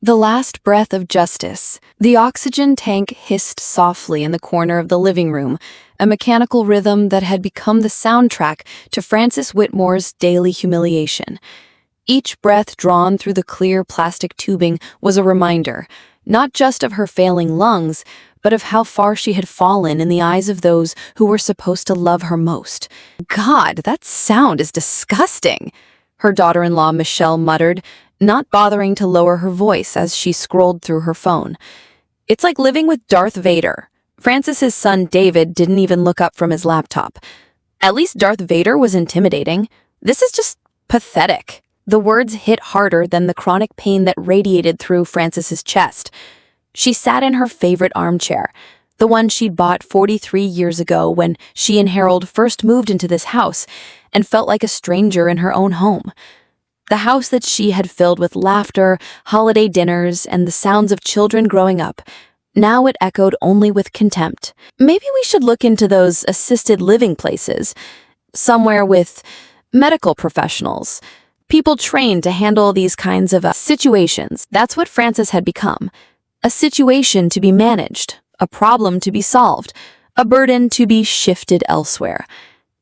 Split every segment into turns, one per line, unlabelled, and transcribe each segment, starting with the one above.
The last breath of justice. The oxygen tank hissed softly in the corner of the living room, a mechanical rhythm that had become the soundtrack to Frances Whitmore's daily humiliation. Each breath drawn through the clear plastic tubing was a reminder, not just of her failing lungs, but of how far she had fallen in the eyes of those who were supposed to love her most. "God, that sound is disgusting," her daughter-in-law Michelle muttered, not bothering to lower her voice as she scrolled through her phone. "It's like living with Darth Vader." Frances's son David didn't even look up from his laptop. At least Darth Vader was intimidating. This is just pathetic. The words hit harder than the chronic pain that radiated through Frances's chest. She sat in her favorite armchair, the one she'd bought 43 years ago when she and Harold first moved into this house, and felt like a stranger in her own home. The house that she had filled with laughter, holiday dinners, and the sounds of children growing up. Now it echoed only with contempt. Maybe we should look into those assisted living places, somewhere with medical professionals, people trained to handle these kinds of situations. That's what Frances had become. A situation to be managed, a problem to be solved, a burden to be shifted elsewhere.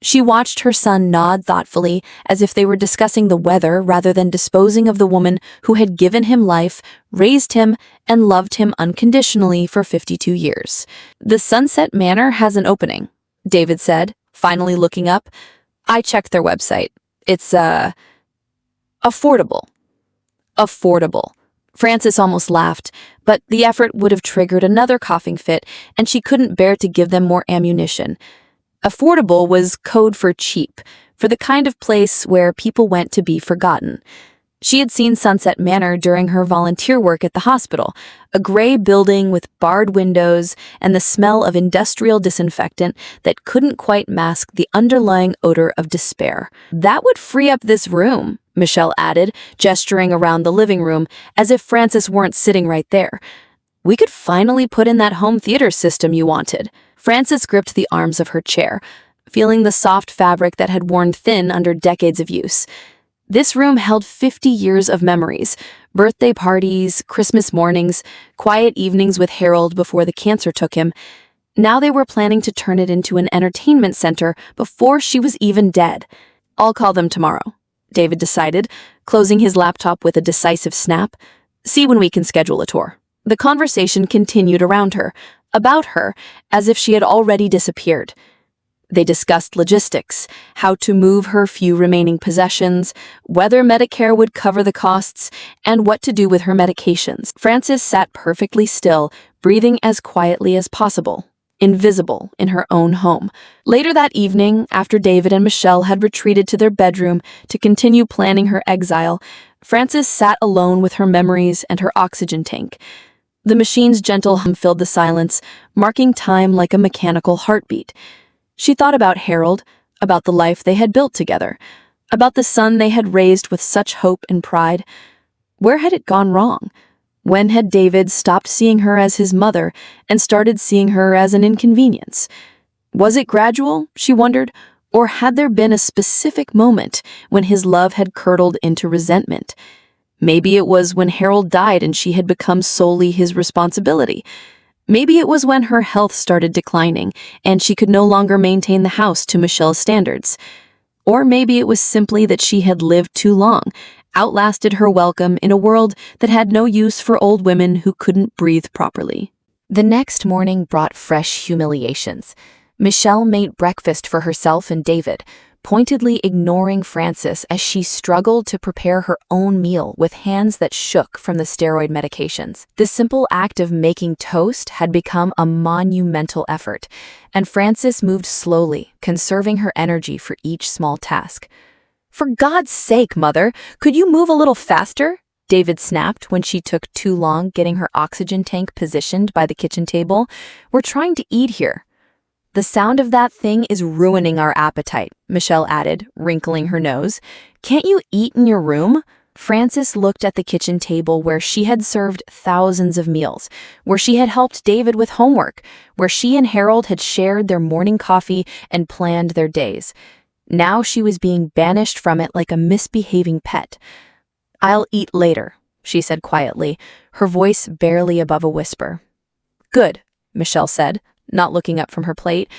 She watched her son nod thoughtfully, as if they were discussing the weather rather than disposing of the woman who had given him life, raised him, and loved him unconditionally for 52 years. "The Sunset Manor has an opening," David said, finally looking up. "I checked their website. It's, affordable." Affordable. Frances almost laughed, but the effort would have triggered another coughing fit, and she couldn't bear to give them more ammunition. Affordable was code for cheap, for the kind of place where people went to be forgotten. She had seen Sunset Manor during her volunteer work at the hospital, a gray building with barred windows and the smell of industrial disinfectant that couldn't quite mask the underlying odor of despair. "That would free up this room," Michelle added, gesturing around the living room as if Frances weren't sitting right there. "We could finally put in that home theater system you wanted." Frances gripped the arms of her chair, feeling the soft fabric that had worn thin under decades of use. This room held 50 years of memories, birthday parties, Christmas mornings, quiet evenings with Harold before the cancer took him. Now they were planning to turn it into an entertainment center before she was even dead. "I'll call them tomorrow," David decided, closing his laptop with a decisive snap. "See when we can schedule a tour." The conversation continued around her, about her, as if she had already disappeared. They discussed logistics, how to move her few remaining possessions, whether Medicare would cover the costs, and what to do with her medications. Frances sat perfectly still, breathing as quietly as possible, invisible in her own home. Later that evening, after David and Michelle had retreated to their bedroom to continue planning her exile, Frances sat alone with her memories and her oxygen tank. The machine's gentle hum filled the silence, marking time like a mechanical heartbeat. She thought about Harold, about the life they had built together, about the son they had raised with such hope and pride. Where had it gone wrong? When had David stopped seeing her as his mother and started seeing her as an inconvenience? Was it gradual, she wondered, or had there been a specific moment when his love had curdled into resentment? Maybe it was when Harold died and she had become solely his responsibility. Maybe it was when her health started declining and she could no longer maintain the house to Michelle's standards. Or maybe it was simply that she had lived too long, outlasted her welcome in a world that had no use for old women who couldn't breathe properly. The next morning brought fresh humiliations. Michelle made breakfast for herself and David, pointedly ignoring Frances as she struggled to prepare her own meal with hands that shook from the steroid medications. The simple act of making toast had become a monumental effort, and Frances moved slowly, conserving her energy for each small task. "For God's sake, Mother, could you move a little faster?" David snapped when she took too long getting her oxygen tank positioned by the kitchen table. "We're trying to eat here." "The sound of that thing is ruining our appetite," Michelle added, wrinkling her nose. "Can't you eat in your room?" Frances looked at the kitchen table where she had served thousands of meals, where she had helped David with homework, where she and Harold had shared their morning coffee and planned their days. Now she was being banished from it like a misbehaving pet. "I'll eat later," she said quietly, her voice barely above a whisper. Good, Michelle said, not looking up from her plate.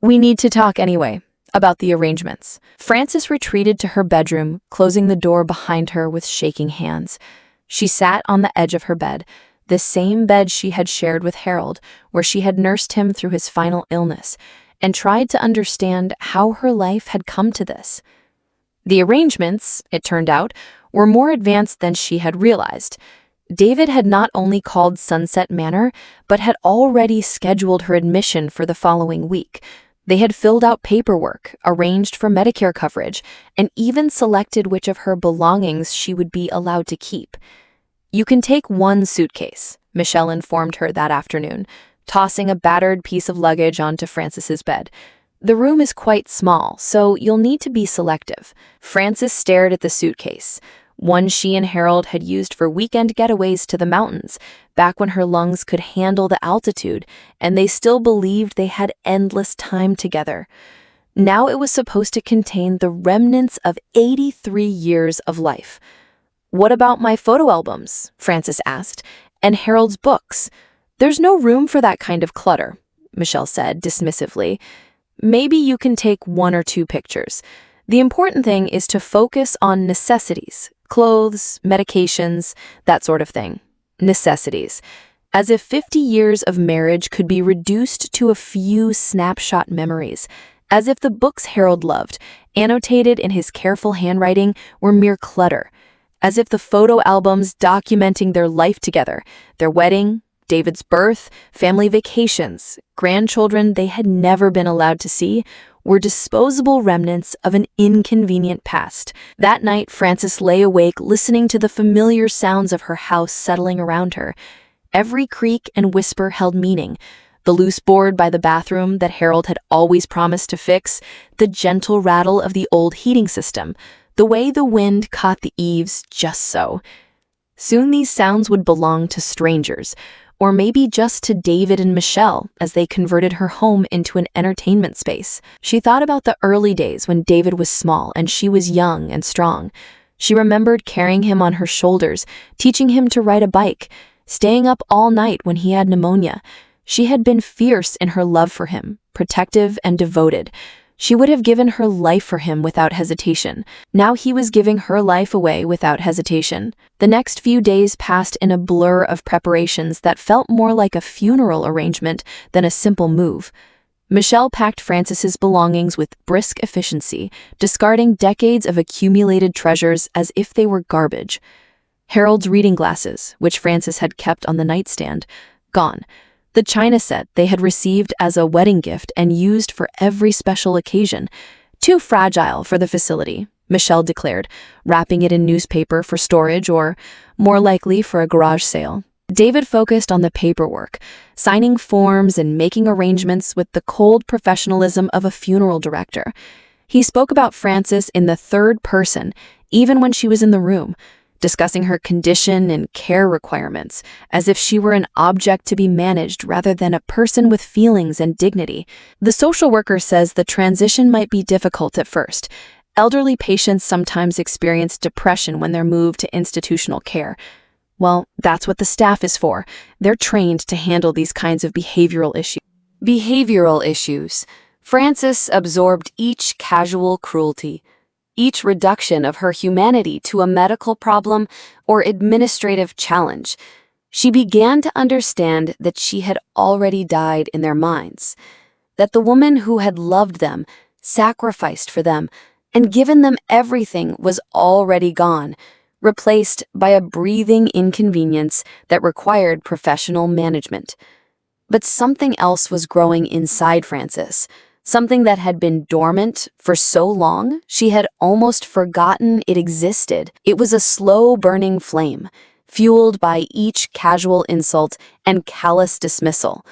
We need to talk anyway, about the arrangements. Frances retreated to her bedroom, closing the door behind her with shaking hands. She sat on the edge of her bed, the same bed she had shared with Harold, where she had nursed him through his final illness, and tried to understand how her life had come to this. The arrangements, it turned out, were more advanced than she had realized. David had not only called Sunset Manor, but had already scheduled her admission for the following week. They had filled out paperwork, arranged for Medicare coverage, and even selected which of her belongings she would be allowed to keep. You can take one suitcase, Michelle informed her that afternoon, tossing a battered piece of luggage onto Frances's bed. The room is quite small, so you'll need to be selective. Frances stared at the suitcase, one she and Harold had used for weekend getaways to the mountains, back when her lungs could handle the altitude, and they still believed they had endless time together. Now it was supposed to contain the remnants of 83 years of life. What about my photo albums? Frances asked. And Harold's books? There's no room for that kind of clutter, Michelle said dismissively. Maybe you can take 1 or 2 pictures. The important thing is to focus on necessities, clothes, medications, that sort of thing. Necessities. As if 50 years of marriage could be reduced to a few snapshot memories. As if the books Harold loved, annotated in his careful handwriting, were mere clutter. As if the photo albums documenting their life together, their wedding, David's birth, family vacations, grandchildren they had never been allowed to see, were disposable remnants of an inconvenient past. That night, Frances lay awake listening to the familiar sounds of her house settling around her. Every creak and whisper held meaning. The loose board by the bathroom that Harold had always promised to fix, the gentle rattle of the old heating system, the way the wind caught the eaves just so. Soon these sounds would belong to strangers, or maybe just to David and Michelle as they converted her home into an entertainment space. She thought about the early days when David was small and she was young and strong. She remembered carrying him on her shoulders, teaching him to ride a bike, staying up all night when he had pneumonia. She had been fierce in her love for him, protective and devoted. She would have given her life for him without hesitation. Now he was giving her life away without hesitation. The next few days passed in a blur of preparations that felt more like a funeral arrangement than a simple move. Michelle packed Frances's belongings with brisk efficiency, discarding decades of accumulated treasures as if they were garbage. Harold's reading glasses, which Frances had kept on the nightstand, gone. The china set they had received as a wedding gift and used for every special occasion. Too fragile for the facility, Michelle declared, wrapping it in newspaper for storage or, more likely, for a garage sale. David focused on the paperwork, signing forms and making arrangements with the cold professionalism of a funeral director. He spoke about Frances in the third person, even when she was in the room, discussing her condition and care requirements, as if she were an object to be managed rather than a person with feelings and dignity. The social worker says the transition might be difficult at first. Elderly patients sometimes experience depression when they're moved to institutional care. Well, that's what the staff is for. They're trained to handle these kinds of behavioral issues. Frances absorbed each casual cruelty, each reduction of her humanity to a medical problem or administrative challenge. She began to understand that she had already died in their minds, that the woman who had loved them, sacrificed for them, and given them everything was already gone, replaced by a breathing inconvenience that required professional management. But something else was growing inside Frances. Something that had been dormant for so long, she had almost forgotten it existed. It was a slow-burning flame, fueled by each casual insult and callous dismissal.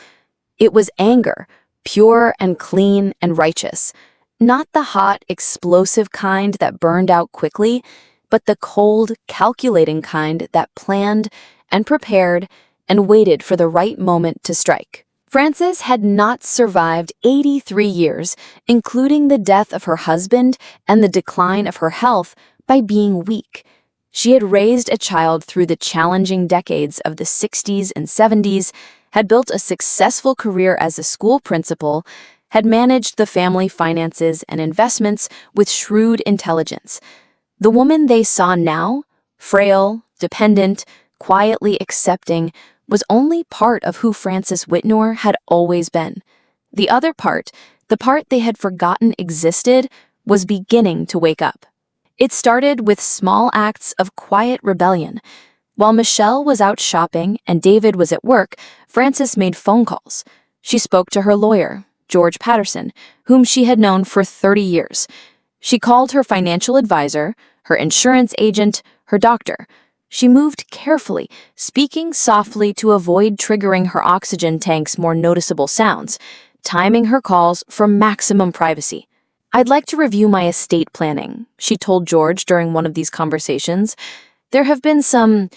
It was anger, pure and clean and righteous. Not the hot, explosive kind that burned out quickly, but the cold, calculating kind that planned and prepared and waited for the right moment to strike. Frances had not survived 83 years, including the death of her husband and the decline of her health, by being weak. She had raised a child through the challenging decades of the 60s and 70s, had built a successful career as a school principal, had managed the family finances and investments with shrewd intelligence. The woman they saw now, frail, dependent, quietly accepting, was only part of who Frances Whitmore had always been. The other part, the part they had forgotten existed, was beginning to wake up. It started with small acts of quiet rebellion. While Michelle was out shopping and David was at work, Frances made phone calls. She spoke to her lawyer, George Patterson, whom she had known for 30 years. She called her financial advisor, her insurance agent, her doctor. She moved carefully, speaking softly to avoid triggering her oxygen tank's more noticeable sounds, timing her calls for maximum privacy. "I'd like to review my estate planning," she told George during one of these conversations. "There have been some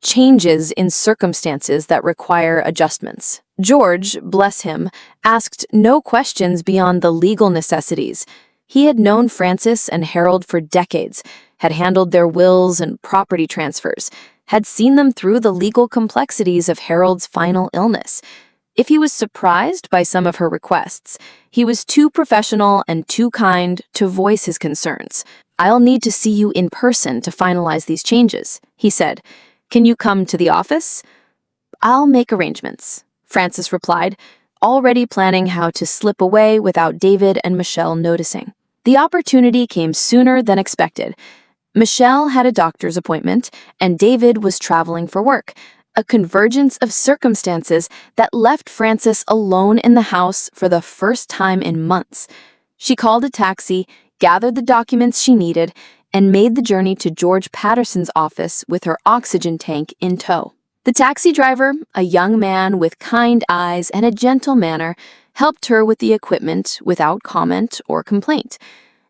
changes in circumstances that require adjustments." George, bless him, asked no questions beyond the legal necessities. He had known Frances and Harold for decades, had handled their wills and property transfers, had seen them through the legal complexities of Harold's final illness. If he was surprised by some of her requests, he was too professional and too kind to voice his concerns. "I'll need to see you in person to finalize these changes," he said. "Can you come to the office?" "I'll make arrangements," Frances replied, already planning how to slip away without David and Michelle noticing. The opportunity came sooner than expected. Michelle had a doctor's appointment, and David was traveling for work, a convergence of circumstances that left Frances alone in the house for the first time in months. She called a taxi, gathered the documents she needed, and made the journey to George Patterson's office with her oxygen tank in tow. The taxi driver, a young man with kind eyes and a gentle manner, helped her with the equipment without comment or complaint.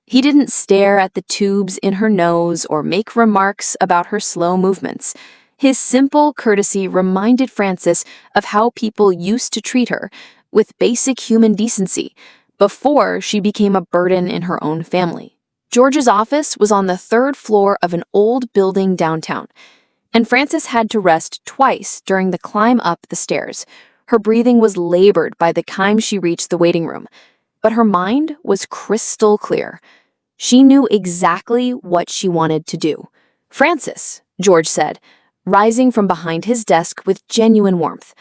He didn't stare at the tubes in her nose or make remarks about her slow movements. His simple courtesy reminded Frances of how people used to treat her, with basic human decency, before she became a burden in her own family. George's office was on the third floor of an old building downtown, and Frances had to rest twice during the climb up the stairs. Her breathing was labored by the time she reached the waiting room, but her mind was crystal clear. She knew exactly what she wanted to do. "Frances," George said, rising from behind his desk with genuine warmth.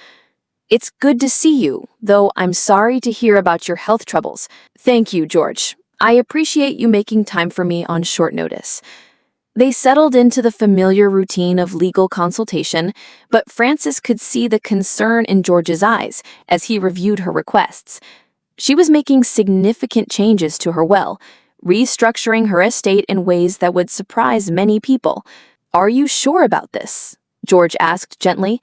"It's good to see you, though I'm sorry to hear about your health troubles." "Thank you, George. I appreciate you making time for me on short notice." They settled into the familiar routine of legal consultation, but Frances could see the concern in George's eyes as he reviewed her requests. She was making significant changes to her will, restructuring her estate in ways that would surprise many people. "Are you sure about this?" George asked gently.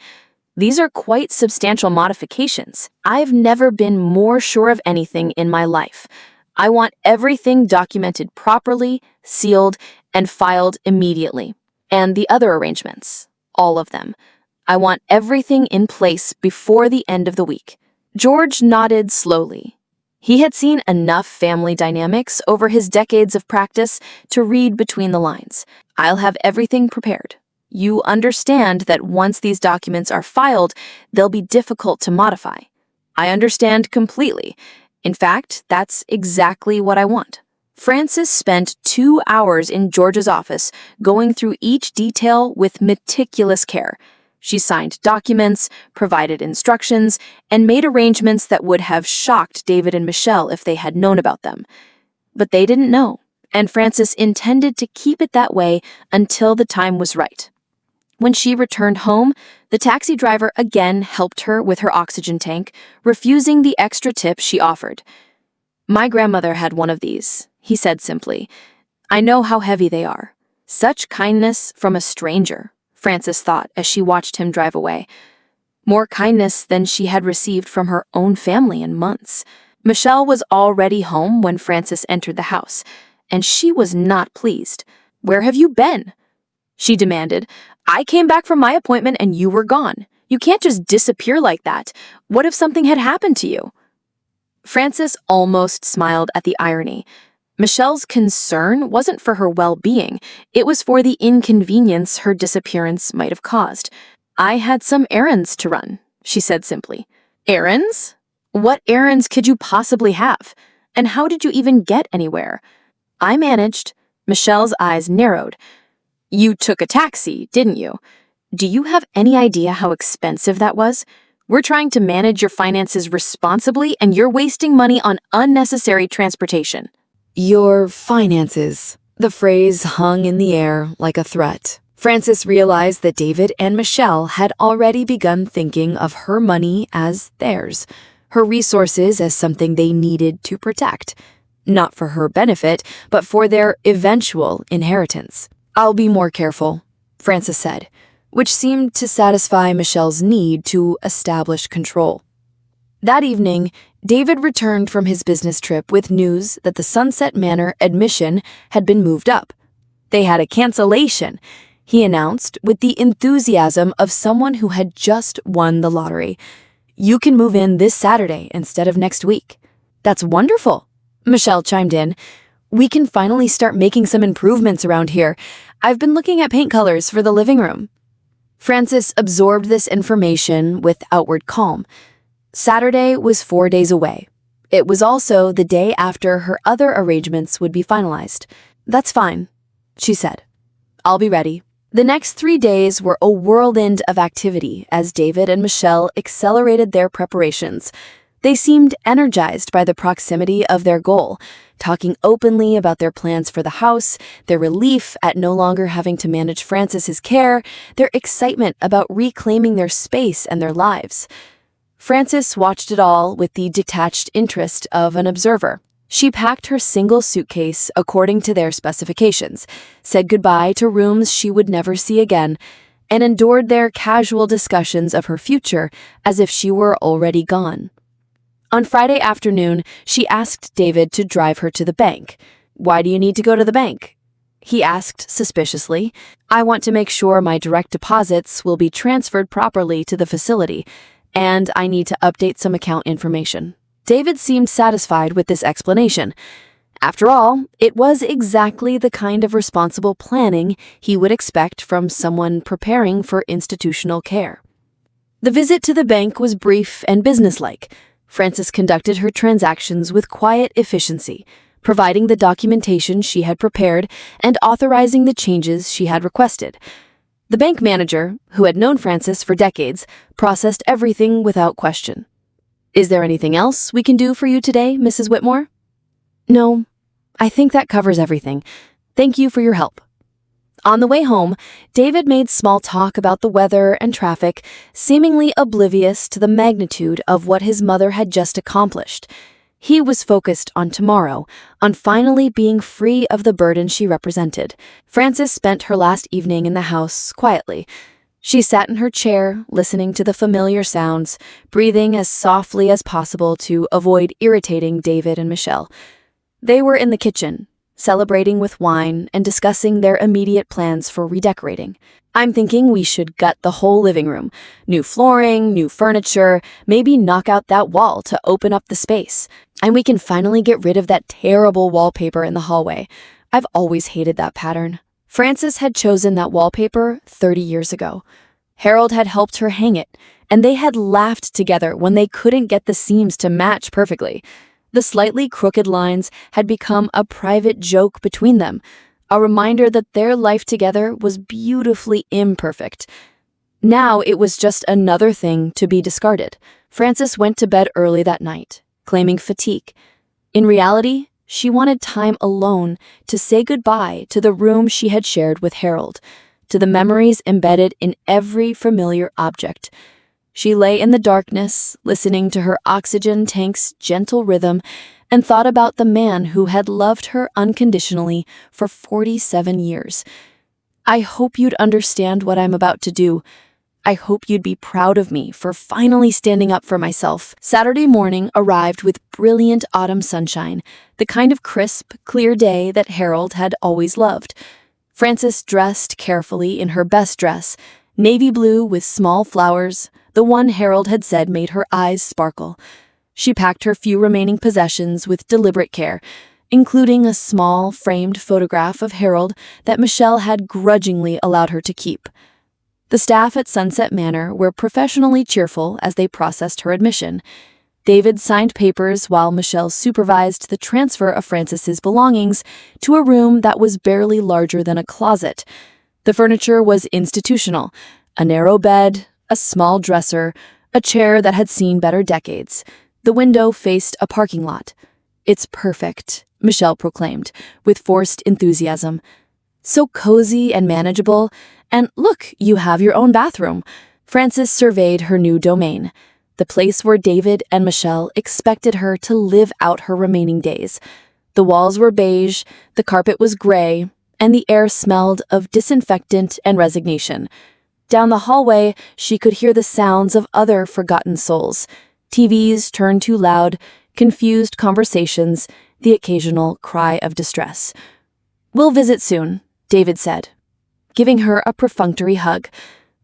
"These are quite substantial modifications. I've never been more sure of anything in my life. I want everything documented properly, sealed, and filed immediately. And the other arrangements, all of them. I want everything in place before the end of the week." George nodded slowly. He had seen enough family dynamics over his decades of practice to read between the lines. "I'll have everything prepared. You understand that once these documents are filed, they'll be difficult to modify." "I understand completely. In fact, that's exactly what I want." Frances spent 2 hours in George's office, going through each detail with meticulous care. She signed documents, provided instructions, and made arrangements that would have shocked David and Michelle if they had known about them. But they didn't know, and Frances intended to keep it that way until the time was right. When she returned home, the taxi driver again helped her with her oxygen tank, refusing the extra tip she offered. "My grandmother had one of these," he said simply. "I know how heavy they are." Such kindness from a stranger, Frances thought as she watched him drive away. More kindness than she had received from her own family in months. Michelle was already home when Frances entered the house, and she was not pleased. "Where have you been?" she demanded. "I came back from my appointment and you were gone. You can't just disappear like that. What if something had happened to you?" Frances almost smiled at the irony. Michelle's concern wasn't for her well-being, it was for the inconvenience her disappearance might have caused. "I had some errands to run," she said simply. "Errands? What errands could you possibly have? And how did you even get anywhere?" "I managed." Michelle's eyes narrowed. "You took a taxi, didn't you? Do you have any idea how expensive that was? We're trying to manage your finances responsibly, and you're wasting money on unnecessary transportation." Your finances. The phrase hung in the air like a threat. Frances realized that David and Michelle had already begun thinking of her money as theirs, her resources as something they needed to protect. Not for her benefit, but for their eventual inheritance. "I'll be more careful," Frances said, which seemed to satisfy Michelle's need to establish control. That evening, David returned from his business trip with news that the Sunset Manor admission had been moved up. They had a cancellation, he announced with the enthusiasm of someone who had just won the lottery. "You can move in this Saturday instead of next week." "That's wonderful," Michelle chimed in. "We can finally start making some improvements around here. I've been looking at paint colors for the living room." Frances absorbed this information with outward calm. Saturday was 4 days away. It was also the day after her other arrangements would be finalized. "That's fine," she said. "I'll be ready." The next 3 days were a whirlwind of activity as David and Michelle accelerated their preparations. They seemed energized by the proximity of their goal, talking openly about their plans for the house, their relief at no longer having to manage Frances's care, their excitement about reclaiming their space and their lives. Frances watched it all with the detached interest of an observer. She packed her single suitcase according to their specifications, said goodbye to rooms she would never see again, and endured their casual discussions of her future as if she were already gone. On Friday afternoon, she asked David to drive her to the bank. "Why do you need to go to the bank?" he asked suspiciously. "I want to make sure my direct deposits will be transferred properly to the facility, and I need to update some account information." David seemed satisfied with this explanation. After all, it was exactly the kind of responsible planning he would expect from someone preparing for institutional care. The visit to the bank was brief and businesslike. Frances conducted her transactions with quiet efficiency, providing the documentation she had prepared and authorizing the changes she had requested. The bank manager, who had known Frances for decades, processed everything without question. "Is there anything else we can do for you today, Mrs. Whitmore?" "No, I think that covers everything. Thank you for your help." On the way home, David made small talk about the weather and traffic, seemingly oblivious to the magnitude of what his mother had just accomplished. He was focused on tomorrow, on finally being free of the burden she represented. Frances spent her last evening in the house quietly. She sat in her chair, listening to the familiar sounds, breathing as softly as possible to avoid irritating David and Michelle. They were in the kitchen, celebrating with wine and discussing their immediate plans for redecorating. "I'm thinking we should gut the whole living room. New flooring, new furniture, maybe knock out that wall to open up the space. And we can finally get rid of that terrible wallpaper in the hallway. I've always hated that pattern." Frances had chosen that wallpaper 30 years ago. Harold had helped her hang it, and they had laughed together when they couldn't get the seams to match perfectly. The slightly crooked lines had become a private joke between them, a reminder that their life together was beautifully imperfect. Now it was just another thing to be discarded. Frances went to bed early that night, claiming fatigue. In reality, she wanted time alone to say goodbye to the room she had shared with Harold, to the memories embedded in every familiar object. She lay in the darkness, listening to her oxygen tank's gentle rhythm, and thought about the man who had loved her unconditionally for 47 years. "I hope you'd understand what I'm about to do. I hope you'd be proud of me for finally standing up for myself." Saturday morning arrived with brilliant autumn sunshine, the kind of crisp, clear day that Harold had always loved. Frances dressed carefully in her best dress, navy blue with small flowers, the one Harold had said made her eyes sparkle. She packed her few remaining possessions with deliberate care, including a small, framed photograph of Harold that Michelle had grudgingly allowed her to keep. The staff at Sunset Manor were professionally cheerful as they processed her admission. David signed papers while Michelle supervised the transfer of Frances's belongings to a room that was barely larger than a closet. The furniture was institutional: a narrow bed, a small dresser, a chair that had seen better decades. The window faced a parking lot. "It's perfect," Michelle proclaimed, with forced enthusiasm. "So cozy and manageable. And look, you have your own bathroom." Frances surveyed her new domain, the place where David and Michelle expected her to live out her remaining days. The walls were beige, the carpet was gray, and the air smelled of disinfectant and resignation. Down the hallway, she could hear the sounds of other forgotten souls: TVs turned too loud, confused conversations, the occasional cry of distress. "We'll visit soon," David said, giving her a perfunctory hug.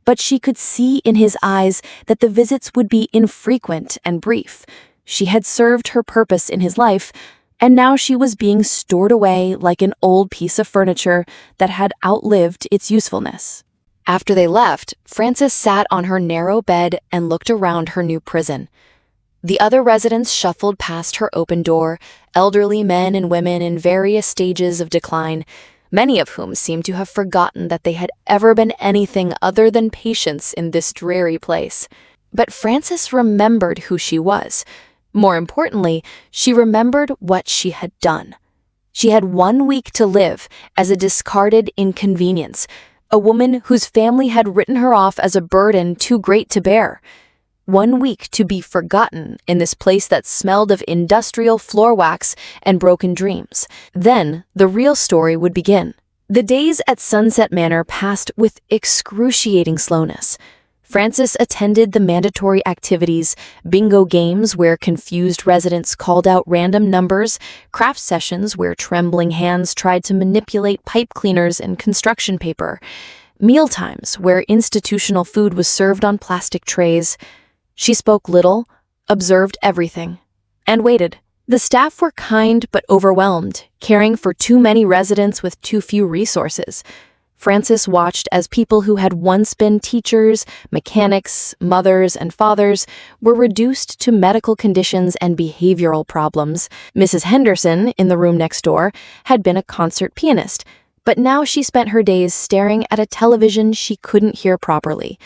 But she could see in his eyes that the visits would be infrequent and brief. She had served her purpose in his life, and now she was being stored away like an old piece of furniture that had outlived its usefulness. After they left, Frances sat on her narrow bed and looked around her new prison. The other residents shuffled past her open door, elderly men and women in various stages of decline, many of whom seemed to have forgotten that they had ever been anything other than patients in this dreary place. But Frances remembered who she was. More importantly, she remembered what she had done. She had 1 week to live as a discarded inconvenience, a woman whose family had written her off as a burden too great to bear. 1 week to be forgotten in this place that smelled of industrial floor wax and broken dreams. Then the real story would begin. The days at Sunset Manor passed with excruciating slowness. Frances attended the mandatory activities: bingo games where confused residents called out random numbers, craft sessions where trembling hands tried to manipulate pipe cleaners and construction paper, mealtimes where institutional food was served on plastic trays. She spoke little, observed everything, and waited. The staff were kind but overwhelmed, caring for too many residents with too few resources. Frances watched as people who had once been teachers, mechanics, mothers, and fathers were reduced to medical conditions and behavioral problems. Mrs. Henderson, in the room next door, had been a concert pianist, but now she spent her days staring at a television she couldn't hear properly.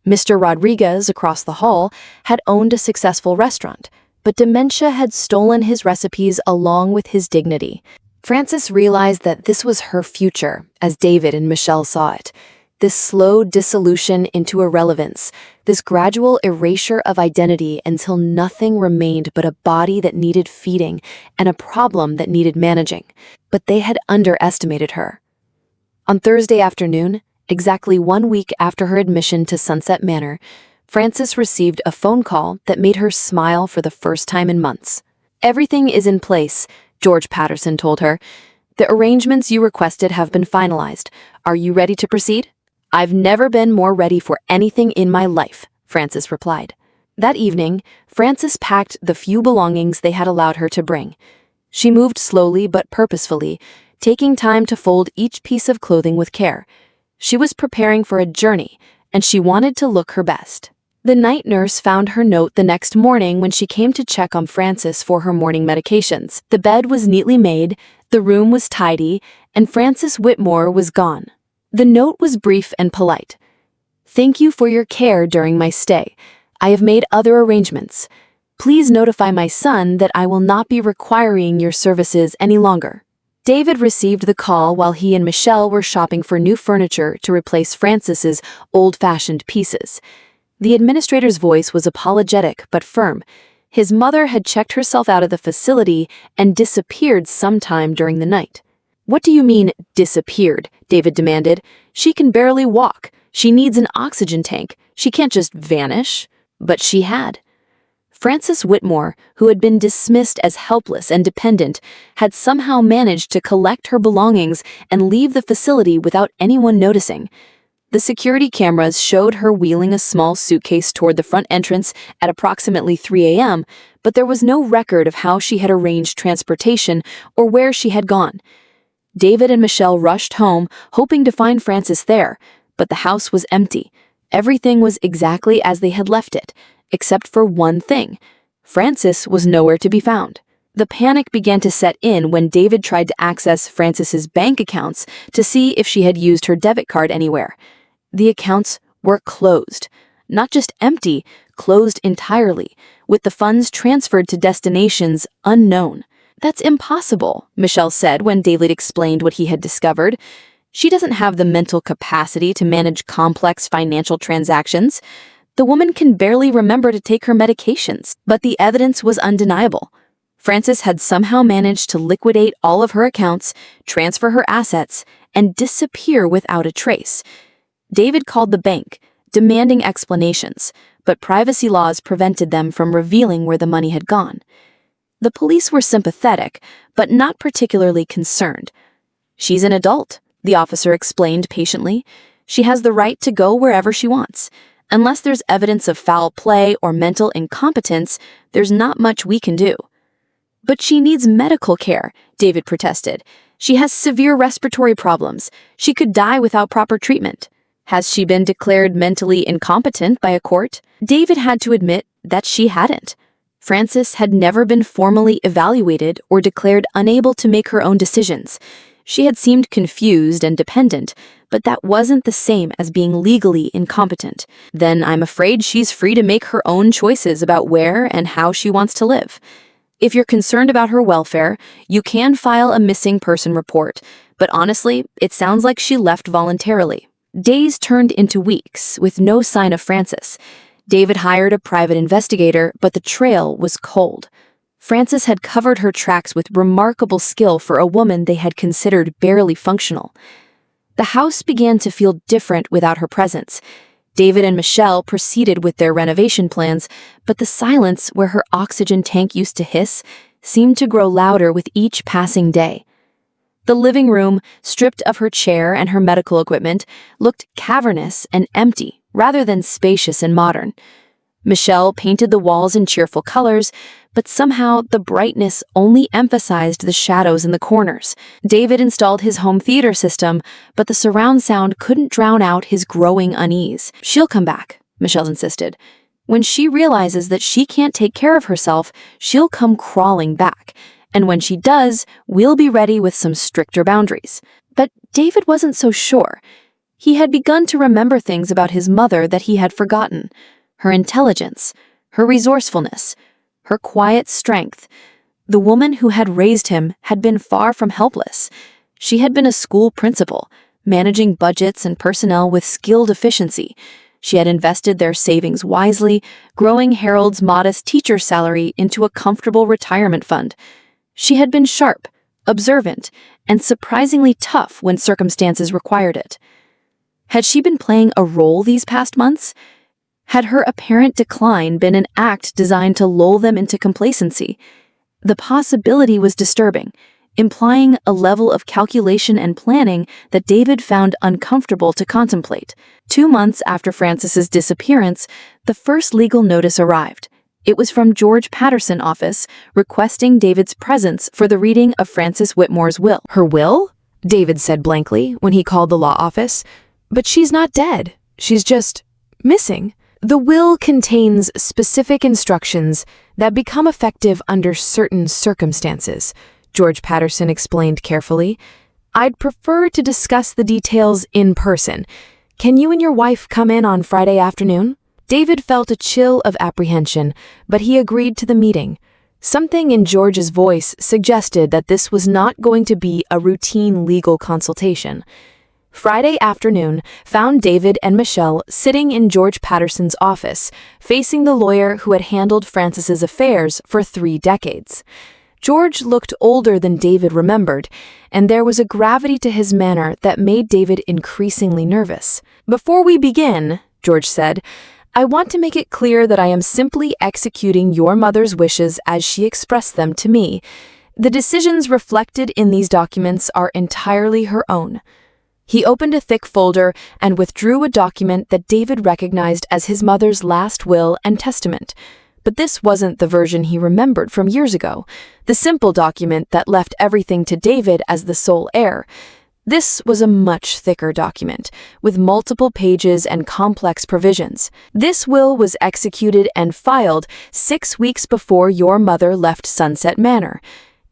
Mr. Rodriguez, across the hall, had owned a successful restaurant, but dementia had stolen his recipes along with his dignity. Frances realized that this was her future, as David and Michelle saw it. This slow dissolution into irrelevance, this gradual erasure of identity until nothing remained but a body that needed feeding and a problem that needed managing. But they had underestimated her. On Thursday afternoon, exactly 1 week after her admission to Sunset Manor, Frances received a phone call that made her smile for the first time in months. "Everything is in place," George Patterson told her. "The arrangements you requested have been finalized. Are you ready to proceed?" "I've never been more ready for anything in my life," Frances replied. That evening, Frances packed the few belongings they had allowed her to bring. She moved slowly but purposefully, taking time to fold each piece of clothing with care. She was preparing for a journey, and she wanted to look her best. The night nurse found her note the next morning when she came to check on Frances for her morning medications. The bed was neatly made, the room was tidy, and Frances Whitmore was gone. The note was brief and polite. "Thank you for your care during my stay. I have made other arrangements. Please notify my son that I will not be requiring your services any longer." David received the call while he and Michelle were shopping for new furniture to replace Frances's old-fashioned pieces. The administrator's voice was apologetic but firm. His mother had checked herself out of the facility and disappeared sometime during the night. "What do you mean, disappeared?" David demanded. "She can barely walk. She needs an oxygen tank. She can't just vanish." But she had. Frances Whitmore, who had been dismissed as helpless and dependent, had somehow managed to collect her belongings and leave the facility without anyone noticing. The security cameras showed her wheeling a small suitcase toward the front entrance at approximately 3 a.m., but there was no record of how she had arranged transportation or where she had gone. David and Michelle rushed home, hoping to find Frances there, but the house was empty. Everything was exactly as they had left it, except for one thing. Frances was nowhere to be found. The panic began to set in when David tried to access Frances's bank accounts to see if she had used her debit card anywhere. The accounts were closed. Not just empty, closed entirely, with the funds transferred to destinations unknown. "That's impossible," Michelle said when David explained what he had discovered. "She doesn't have the mental capacity to manage complex financial transactions. The woman can barely remember to take her medications." But the evidence was undeniable. Frances had somehow managed to liquidate all of her accounts, transfer her assets, and disappear without a trace. David called the bank, demanding explanations, but privacy laws prevented them from revealing where the money had gone. The police were sympathetic, but not particularly concerned. "She's an adult," the officer explained patiently. "She has the right to go wherever she wants. Unless there's evidence of foul play or mental incompetence, there's not much we can do." "But she needs medical care," David protested. "She has severe respiratory problems. She could die without proper treatment." "Has she been declared mentally incompetent by a court?" David had to admit that she hadn't. Frances had never been formally evaluated or declared unable to make her own decisions. She had seemed confused and dependent, but that wasn't the same as being legally incompetent. "Then I'm afraid she's free to make her own choices about where and how she wants to live. If you're concerned about her welfare, you can file a missing person report, but honestly, it sounds like she left voluntarily." Days turned into weeks, with no sign of Frances. David hired a private investigator, but the trail was cold. Frances had covered her tracks with remarkable skill for a woman they had considered barely functional. The house began to feel different without her presence. David and Michelle proceeded with their renovation plans, but the silence where her oxygen tank used to hiss seemed to grow louder with each passing day. The living room, stripped of her chair and her medical equipment, looked cavernous and empty rather than spacious and modern. Michelle painted the walls in cheerful colors, but somehow the brightness only emphasized the shadows in the corners. David installed his home theater system, but the surround sound couldn't drown out his growing unease. "She'll come back," Michelle insisted. "When she realizes that she can't take care of herself, she'll come crawling back. And when she does, we'll be ready with some stricter boundaries." But David wasn't so sure. He had begun to remember things about his mother that he had forgotten. Her intelligence, her resourcefulness, her quiet strength. The woman who had raised him had been far from helpless. She had been a school principal, managing budgets and personnel with skilled efficiency. She had invested their savings wisely, growing Harold's modest teacher salary into a comfortable retirement fund. She had been sharp, observant, and surprisingly tough when circumstances required it. Had she been playing a role these past months? Had her apparent decline been an act designed to lull them into complacency? The possibility was disturbing, implying a level of calculation and planning that David found uncomfortable to contemplate. 2 months after Frances's disappearance, the first legal notice arrived. It was from George Patterson's office, requesting David's presence for the reading of Frances Whitmore's will.
"Her will?" David said blankly when he called the law office. "But she's not dead. She's just missing." "The will contains specific instructions that become effective under certain circumstances," George Patterson explained carefully. "I'd prefer to discuss the details in person. Can you and your wife come in on Friday afternoon?" David felt a chill of apprehension, but he agreed to the meeting. Something in George's voice suggested that this was not going to be a routine legal consultation. Friday afternoon found David and Michelle sitting in George Patterson's office, facing the lawyer who had handled Frances's affairs for 3 decades. George looked older than David remembered, and there was a gravity to his manner that made David increasingly nervous. "Before we begin," George said, "I want to make it clear that I am simply executing your mother's wishes as she expressed them to me. The decisions reflected in these documents are entirely her own." He opened a thick folder and withdrew a document that David recognized as his mother's last will and testament. But this wasn't the version he remembered from years ago, the simple document that left everything to David as the sole heir. This was a much thicker document, with multiple pages and complex provisions. This will was executed and filed 6 weeks before your mother left Sunset Manor.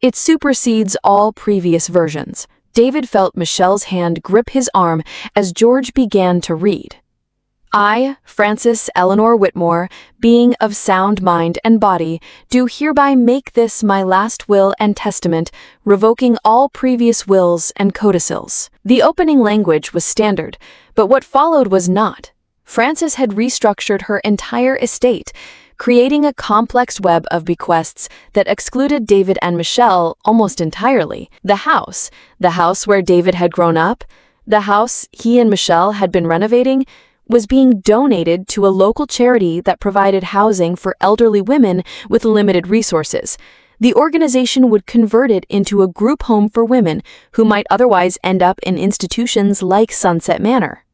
It supersedes all previous versions. David felt Michelle's hand grip his arm as George began to read. I, Frances Eleanor Whitmore, being of sound mind and body, do hereby make this my last will and testament, revoking all previous wills and codicils. The opening language was standard, but what followed was not. Frances had restructured her entire estate, creating a complex web of bequests that excluded David and Michelle almost entirely. The house where David had grown up, the house he and Michelle had been renovating, was being donated to a local charity that provided housing for elderly women with limited resources. The organization would convert it into a group home for women who might otherwise end up in institutions like Sunset Manor.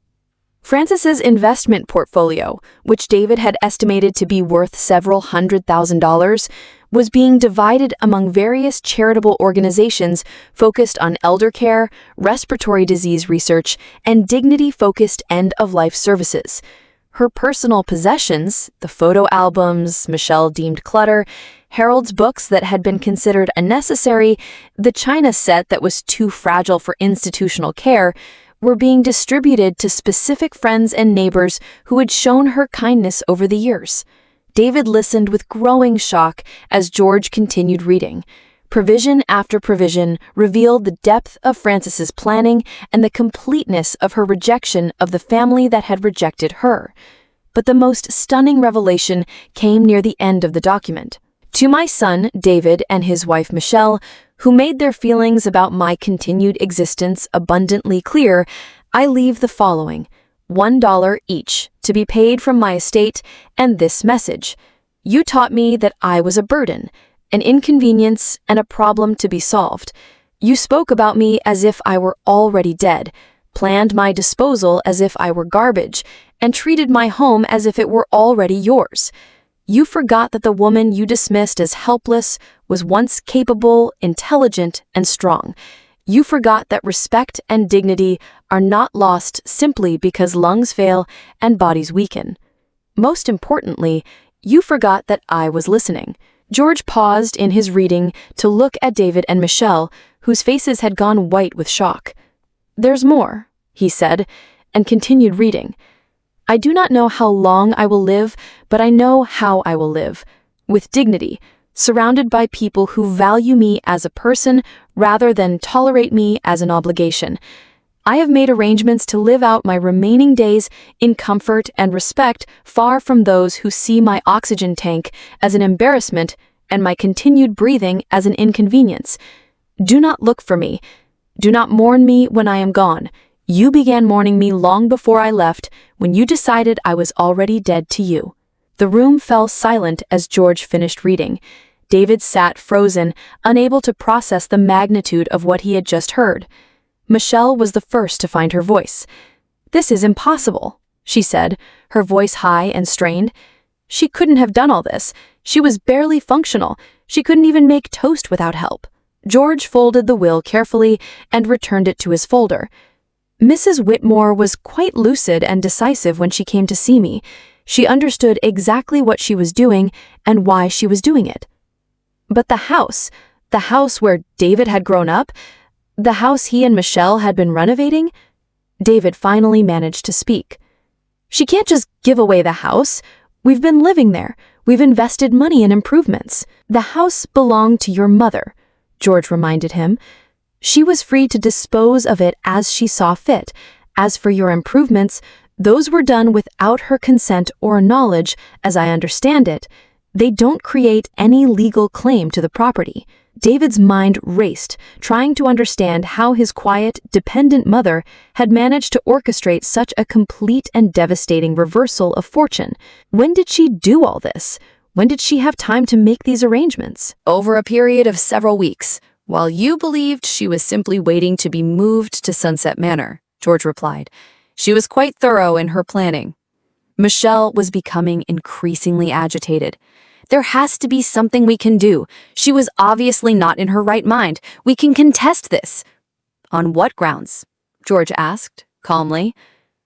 Frances's investment portfolio, which David had estimated to be worth several $100,000, was being divided among various charitable organizations focused on elder care, respiratory disease research, and dignity-focused end-of-life services. Her personal possessions, the photo albums Michelle deemed clutter, Harold's books that had been considered unnecessary, the china set that was too fragile for institutional care, were being distributed to specific friends and neighbors who had shown her kindness over the years. David listened with growing shock as George continued reading. Provision after provision revealed the depth of Frances's planning and the completeness of her rejection of the family that had rejected her. But the most stunning revelation came near the end of the document. To my son, David, and his wife, Michelle, who made their feelings about my continued existence abundantly clear, I leave the following: $1 each, to be paid from my estate, and this message. You taught me that I was a burden, an inconvenience, and a problem to be solved. You spoke about me as if I were already dead, planned my disposal as if I were garbage, and treated my home as if it were already yours. You forgot that the woman you dismissed as helpless was once capable, intelligent, and strong. You forgot that respect and dignity are not lost simply because lungs fail and bodies weaken. Most importantly, you forgot that I was listening. George paused in his reading to look at David and Michelle, whose faces had gone white with shock. There's more, he said, and continued reading. I do not know how long I will live, but I know how I will live, with dignity, surrounded by people who value me as a person rather than tolerate me as an obligation. I have made arrangements to live out my remaining days in comfort and respect, far from those who see my oxygen tank as an embarrassment and my continued breathing as an inconvenience. Do not look for me. Do not mourn me when I am gone. You began mourning me long before I left, when you decided I was already dead to you. The room fell silent as George finished reading. David sat frozen, unable to process the magnitude of what he had just heard. Michelle was the first to find her voice. This is impossible, she said, her voice high and strained. She couldn't have done all this. She was barely functional. She couldn't even make toast without help. George folded the will carefully and returned it to his folder. Mrs. Whitmore was quite lucid and decisive when she came to see me. She understood exactly what she was doing and why she was doing it. But the house where David had grown up, the house he and Michelle had been renovating, David finally managed to speak. She can't just give away the house. We've been living there. We've invested money in improvements. The house belonged to your mother, George reminded him. She was free to dispose of it as she saw fit. As for your improvements, those were done without her consent or knowledge, as I understand it. They don't create any legal claim to the property. David's mind raced, trying to understand how his quiet, dependent mother had managed to orchestrate such a complete and devastating reversal of fortune. When did she do all this? When did she have time to make these arrangements?
Over a period of several weeks, while you believed she was simply waiting to be moved to Sunset Manor. George replied. She was quite thorough in her planning. Michelle was becoming increasingly agitated. There has to be something we can do. She was obviously not in her right mind. We can contest this. On what grounds? George asked, calmly.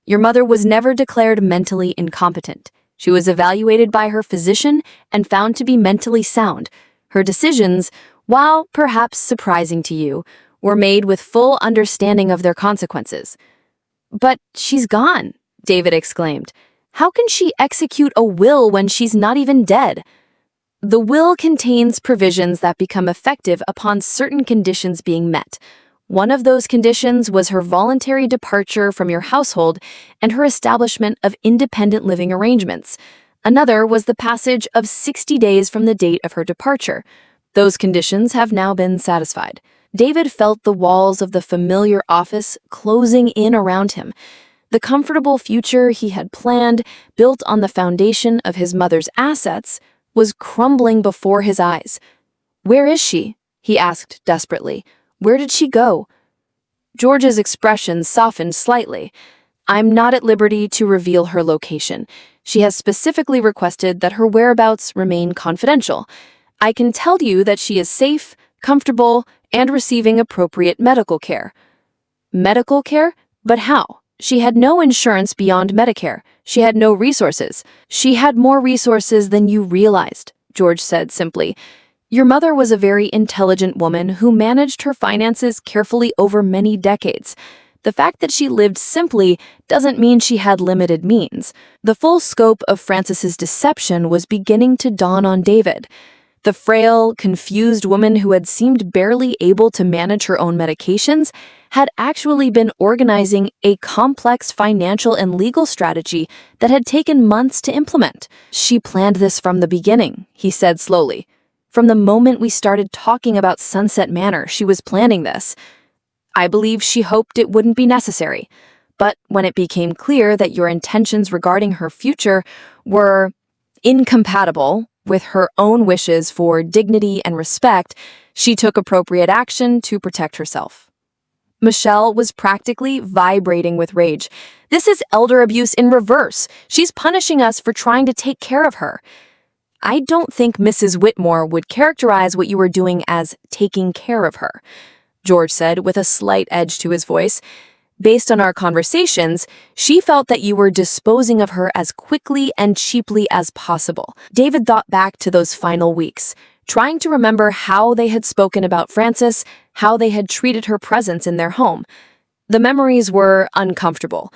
Your mother was never declared mentally incompetent. She was evaluated by her physician and found to be mentally sound. Her decisions, while perhaps surprising to you, were made with full understanding of their consequences. But she's gone, David exclaimed. How can she execute a will when she's not even dead? The will contains provisions that become effective upon certain conditions being met. One of those conditions was her voluntary departure from your household and her establishment of independent living arrangements. Another was the passage of 60 days from the date of her departure. Those conditions have now been satisfied. David felt the walls of the familiar office closing in around him. The comfortable future he had planned, built on the foundation of his mother's assets, was crumbling before his eyes. Where is she? He asked desperately. Where did she go? George's expression softened slightly. I'm not at liberty to reveal her location. She has specifically requested that her whereabouts remain confidential. I can tell you that she is safe, comfortable, and receiving appropriate medical care. Medical care? But how? She had no insurance beyond Medicare. She had no resources. She had more resources than you realized, George said simply. Your mother was a very intelligent woman who managed her finances carefully over many decades. The fact that she lived simply doesn't mean she had limited means. The full scope of Frances's deception was beginning to dawn on David. The frail, confused woman who had seemed barely able to manage her own medications had actually been organizing a complex financial and legal strategy that had taken months to implement. She planned this from the beginning, he said slowly. From the moment we started talking about Sunset Manor, she was planning this. I believe she hoped it wouldn't be necessary. But when it became clear that your intentions regarding her future were incompatible with her own wishes for dignity and respect, she took appropriate action to protect herself. Michelle was practically vibrating with rage. This is elder abuse in reverse. She's punishing us for trying to take care of her. I don't think Mrs. Whitmore would characterize what you were doing as taking care of her, George said with a slight edge to his voice. Based on our conversations, she felt that you were disposing of her as quickly and cheaply as possible. David thought back to those final weeks, trying to remember how they had spoken about Frances, how they had treated her presence in their home. The memories were uncomfortable.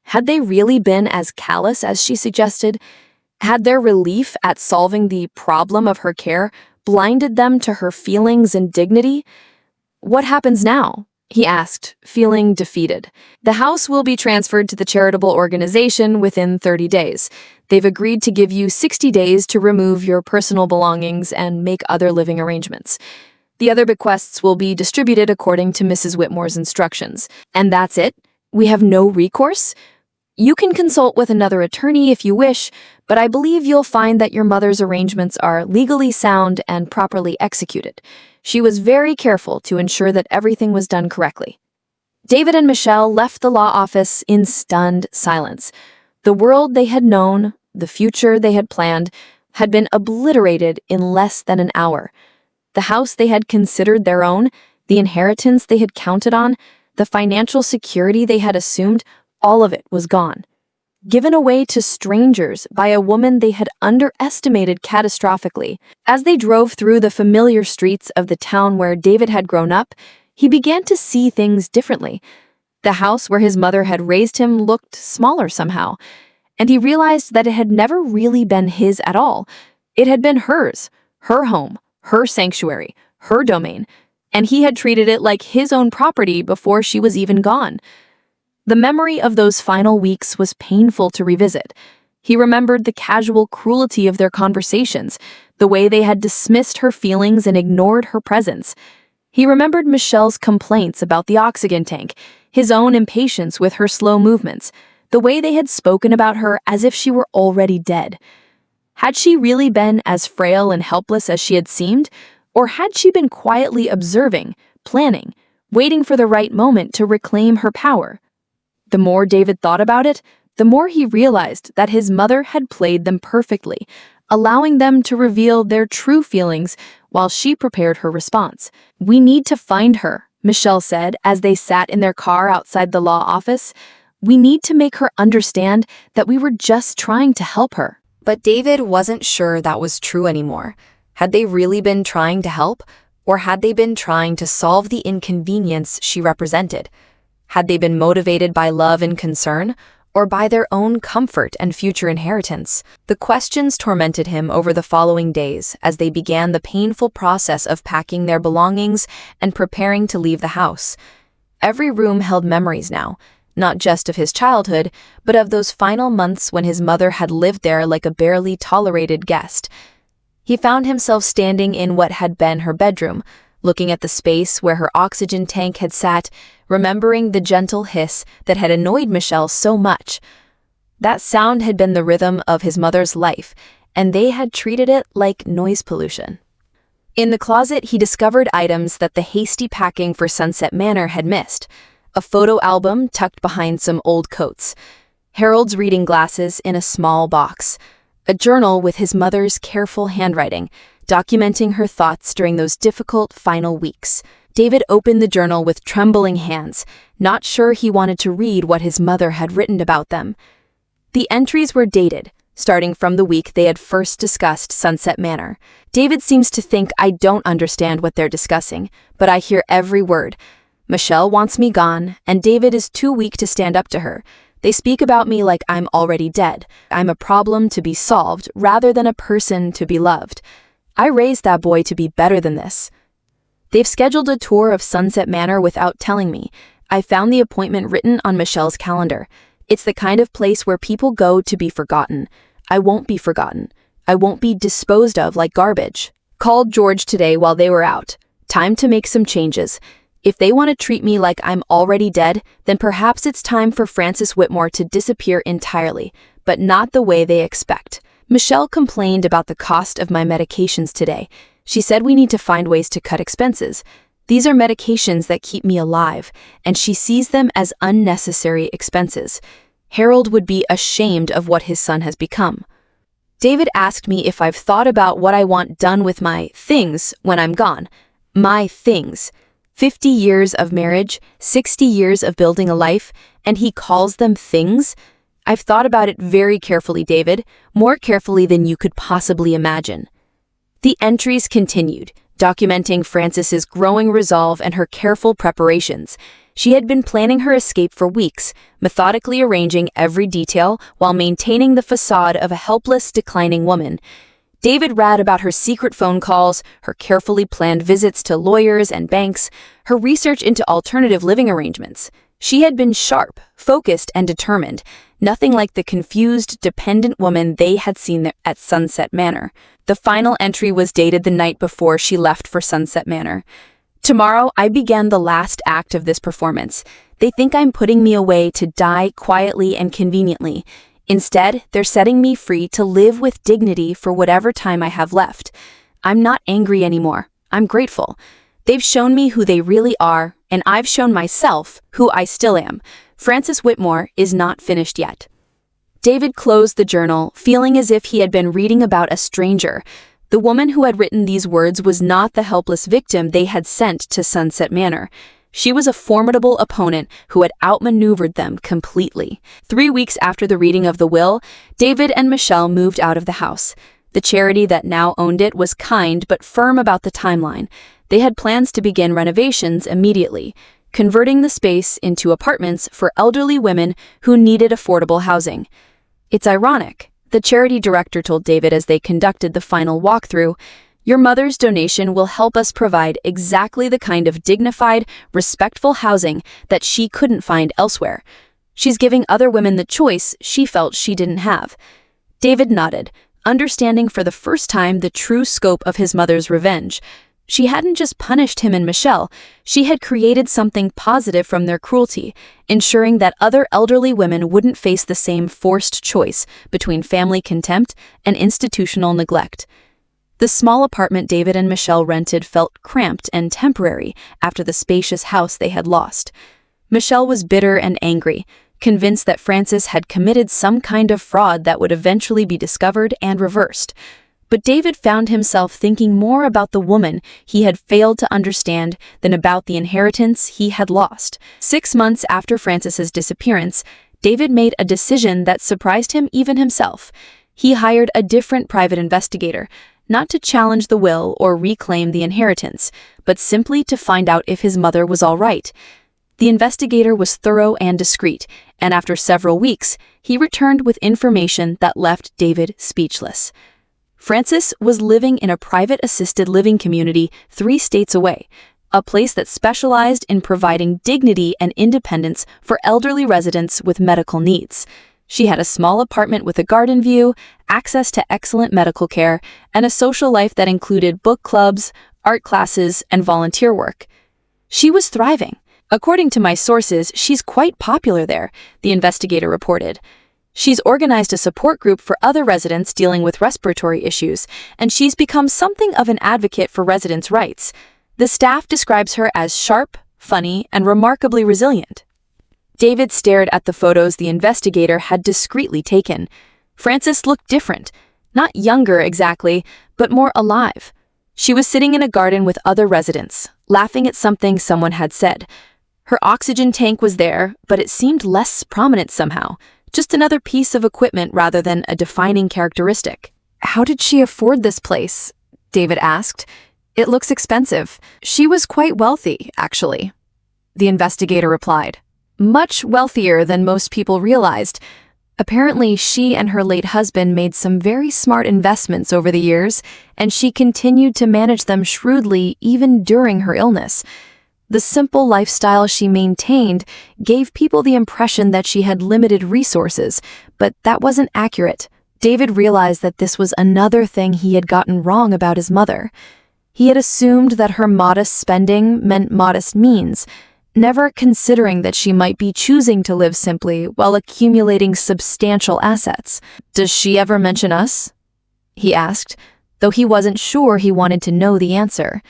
Had they really been as callous as she suggested? Had their relief at solving the problem of her care blinded them to her feelings and dignity? What happens now? He asked, feeling defeated. The house will be transferred to the charitable organization within 30 days. They've agreed to give you 60 days to remove your personal belongings and make other living arrangements. The other bequests will be distributed according to Mrs. Whitmore's instructions. And that's it? We have no recourse? You can consult with another attorney if you wish, but I believe you'll find that your mother's arrangements are legally sound and properly executed. She was very careful to ensure that everything was done correctly. David and Michelle left the law office in stunned silence. The world they had known, the future they had planned, had been obliterated in less than an hour. The house they had considered their own, the inheritance they had counted on, the financial security they had assumed, all of it was gone. Given away to strangers by a woman they had underestimated catastrophically. As they drove through the familiar streets of the town where David had grown up, he began to see things differently. The house where his mother had raised him looked smaller somehow, and he realized that it had never really been his at all. It had been hers, her home, her sanctuary, her domain, and he had treated it like his own property before she was even gone. The memory of those final weeks was painful to revisit. He remembered the casual cruelty of their conversations, the way they had dismissed her feelings and ignored her presence. He remembered Michelle's complaints about the oxygen tank, his own impatience with her slow movements, the way they had spoken about her as if she were already dead. Had she really been as frail and helpless as she had seemed, or had she been quietly observing, planning, waiting for the right moment to reclaim her power? The more David thought about it, the more he realized that his mother had played them perfectly, allowing them to reveal their true feelings while she prepared her response. "We need to find her," Michelle said as they sat in their car outside the law office. "We need to make her understand that we were just trying to help her."
But David wasn't sure that was true anymore. Had they really been trying to help, or had they been trying to solve the inconvenience she represented? Had they been motivated by love and concern, or by their own comfort and future inheritance? The questions tormented him over the following days as they began the painful process of packing their belongings and preparing to leave the house. Every room held memories now, not just of his childhood, but of those final months when his mother had lived there like a barely tolerated guest. He found himself standing in what had been her bedroom, looking at the space where her oxygen tank had sat, remembering the gentle hiss that had annoyed Michelle so much. That sound had been the rhythm of his mother's life, and they had treated it like noise pollution. In the closet, he discovered items that the hasty packing for Sunset Manor had missed. A photo album tucked behind some old coats, Harold's reading glasses in a small box, a journal with his mother's careful handwriting, documenting her thoughts during those difficult final weeks. David opened the journal with trembling hands, not sure he wanted to read what his mother had written about them. The entries were dated, starting from the week they had first discussed Sunset Manor. "David seems to think I don't understand what they're discussing, but I hear every word. Michelle wants me gone, and David is too weak to stand up to her. They speak about me like I'm already dead. I'm a problem to be solved rather than a person to be loved. I raised that boy to be better than this. They've scheduled a tour of Sunset Manor without telling me. I found the appointment written on Michelle's calendar. It's the kind of place where people go to be forgotten. I won't be forgotten. I won't be disposed of like garbage. Called George today while they were out. Time to make some changes. If they want to treat me like I'm already dead, then perhaps it's time for Frances Whitmore to disappear entirely, but not the way they expect. Michelle complained about the cost of my medications today. She said we need to find ways to cut expenses. These are medications that keep me alive, and she sees them as unnecessary expenses. Harold would be ashamed of what his son has become. David asked me if I've thought about what I want done with my things when I'm gone. My things. 50 years of marriage, 60 years of building a life, and he calls them things? I've thought about it very carefully, David, more carefully than you could possibly imagine. The entries continued, documenting Frances's growing resolve and her careful preparations. She had been planning her escape for weeks, methodically arranging every detail while maintaining the facade of a helpless, declining woman. David read about her secret phone calls, her carefully planned visits to lawyers and banks, her research into alternative living arrangements. She had been sharp, focused, and determined, nothing like the confused, dependent woman they had seen there at Sunset Manor. The final entry was dated the night before she left for Sunset Manor. "Tomorrow, I began the last act of this performance. They think I'm putting me away to die quietly and conveniently. Instead, they're setting me free to live with dignity for whatever time I have left. I'm not angry anymore. I'm grateful. They've shown me who they really are, and I've shown myself who I still am. Frances Whitmore is not finished yet." David closed the journal, feeling as if he had been reading about a stranger. The woman who had written these words was not the helpless victim they had sent to Sunset Manor. She was a formidable opponent who had outmaneuvered them completely. 3 weeks after the reading of the will, David and Michelle moved out of the house. The charity that now owned it was kind but firm about the timeline. They had plans to begin renovations immediately, converting the space into apartments for elderly women who needed affordable housing. "It's ironic," the charity director told David as they conducted the final walkthrough. "Your mother's donation will help us provide exactly the kind of dignified, respectful housing that she couldn't find elsewhere. She's giving other women the choice she felt she didn't have." David nodded, understanding for the first time the true scope of his mother's revenge. She hadn't just punished him and Michelle, she had created something positive from their cruelty, ensuring that other elderly women wouldn't face the same forced choice between family contempt and institutional neglect. The small apartment David and Michelle rented felt cramped and temporary after the spacious house they had lost. Michelle was bitter and angry,
convinced that Frances had committed some kind of fraud that would eventually be discovered and reversed. But David found himself thinking more about the woman he had failed to understand than about the inheritance he had lost. 6 months after Frances's disappearance, David made a decision that surprised him even himself. He hired a different private investigator, not to challenge the will or reclaim the inheritance, but simply to find out if his mother was all right. The investigator was thorough and discreet, and after several weeks, he returned with information that left David speechless. Frances was living in a private assisted living community 3 states away, a place that specialized in providing dignity and independence for elderly residents with medical needs. She had a small apartment with a garden view, access to excellent medical care, and a social life that included book clubs, art classes, and volunteer work. She was thriving. According to my sources, she's quite popular there, the investigator reported. She's organized a support group for other residents dealing with respiratory issues, and she's become something of an advocate for residents' rights. The staff describes her as sharp, funny, and remarkably resilient. David stared at the photos the investigator had discreetly taken. Frances looked different. Not younger exactly, but more alive. She was sitting in a garden with other residents, laughing at something someone had said. Her oxygen tank was there, but it seemed less prominent somehow. Just another piece of equipment rather than a defining characteristic.
How did she afford this place? David asked. It looks expensive. She was quite wealthy, actually. The investigator replied. Much wealthier than most people realized. Apparently, she and her late husband made some very smart investments over the years, and she continued to manage them shrewdly even during her illness. The simple lifestyle she maintained gave people the impression that she had limited resources, but that wasn't accurate. David realized that this was another thing he had gotten wrong about his mother. He had assumed that her modest spending meant modest means, never considering that she might be choosing to live simply while accumulating substantial assets. "Does she ever mention us?" he asked, though he wasn't sure he wanted to know the answer.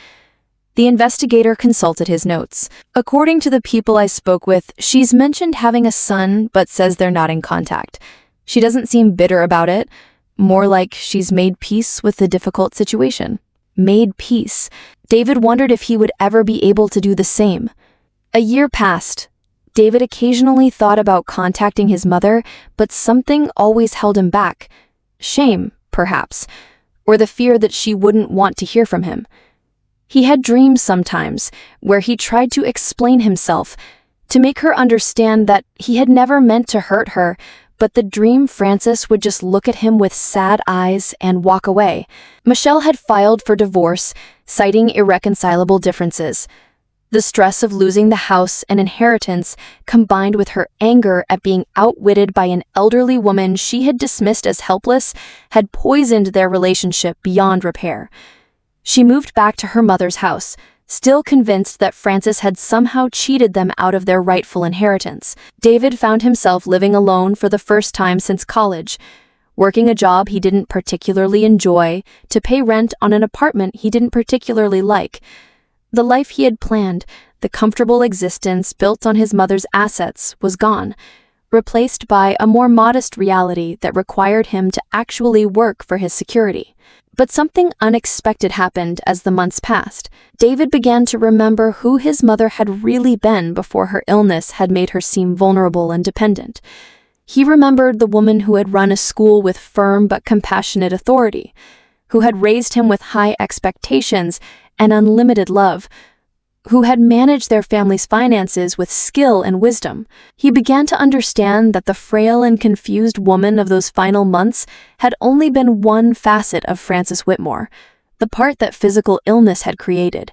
The investigator consulted his notes. "According to the people I spoke with, she's mentioned having a son, but says they're not in contact. She doesn't seem bitter about it, more like she's made peace with the difficult situation." Made peace. David wondered if he would ever be able to do the same. A year passed. David occasionally thought about contacting his mother, but something always held him back. Shame, perhaps, or the fear that she wouldn't want to hear from him. He had dreams sometimes where he tried to explain himself, to make her understand that he had never meant to hurt her, but the dream Frances would just look at him with sad eyes and walk away. Michelle had filed for divorce, citing irreconcilable differences. The stress of losing the house and inheritance, combined with her anger at being outwitted by an elderly woman she had dismissed as helpless, had poisoned their relationship beyond repair. She moved back to her mother's house, still convinced that Frances had somehow cheated them out of their rightful inheritance. David found himself living alone for the first time since college, working a job he didn't particularly enjoy to pay rent on an apartment he didn't particularly like. The life he had planned, the comfortable existence built on his mother's assets, was gone, replaced by a more modest reality that required him to actually work for his security. But something unexpected happened as the months passed. David began to remember who his mother had really been before her illness had made her seem vulnerable and dependent. He remembered the woman who had run a school with firm but compassionate authority, who had raised him with high expectations and unlimited love, who had managed their family's finances with skill and wisdom. He began to understand that the frail and confused woman of those final months had only been one facet of Frances Whitmore, the part that physical illness had created.